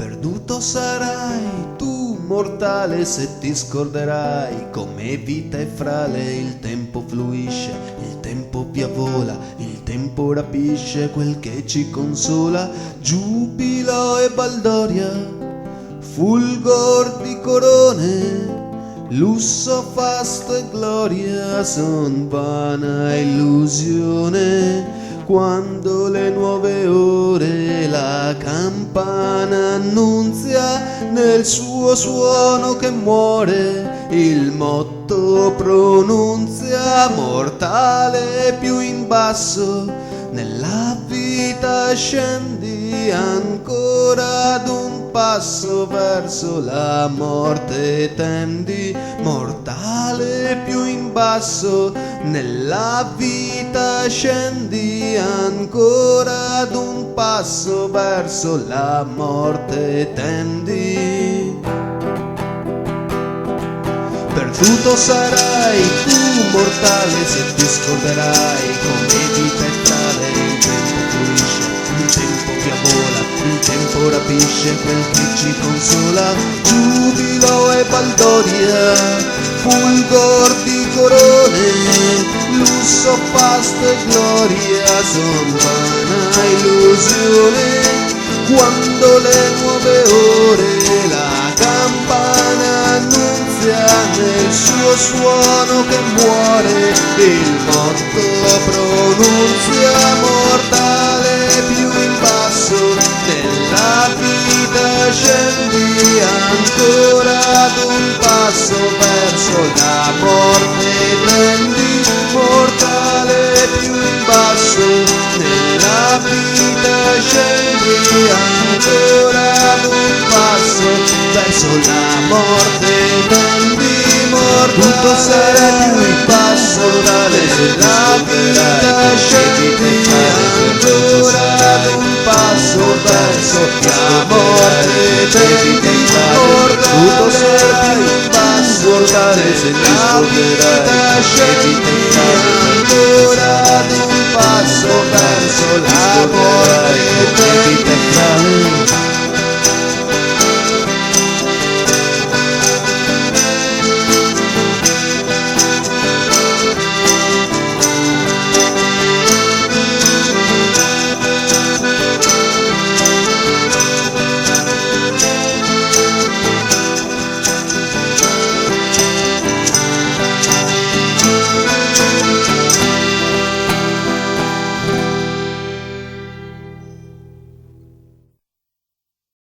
Perduto sarai tu, mortale, se ti scorderai come vita è frale. Il tempo fluisce, il tempo via vola, il tempo rapisce quel che ci consola. Giubilo e baldoria, fulgor di corone, lusso, fasto e gloria son vana illusione. Quando le nuove ore la campana annunzia, nel suo suono che muore il motto pronunzia. Mortale più in basso nella vita scendi, ancora ad un passo verso la morte tendi. Mortale più in basso nella vita scendi, ancora ad un passo verso la morte tendi. Perduto sarai tu, mortale, se ti scorderai come vita è tale. Il tempo fluisce, il tempo via vola, il tempo rapisce quel che ci consola. Giubilo e baldoria, fulgor di corone, lusso, fasto e gloria son vana illusione. Quando le nuove ore la campana annunzia, nel suo suono che muore il motto pronunzia. Mortale più in basso nella vita scendi, ancora ad un passo verso la morte tendi. Mortale più in basso nella vita scendi, ancora ad un passo verso la morte tendi. Mortale sarai più in basso nella vita scendi, ancora ad un passo verso la morte tendi. Mortale sarai più in basso nella vita scendi,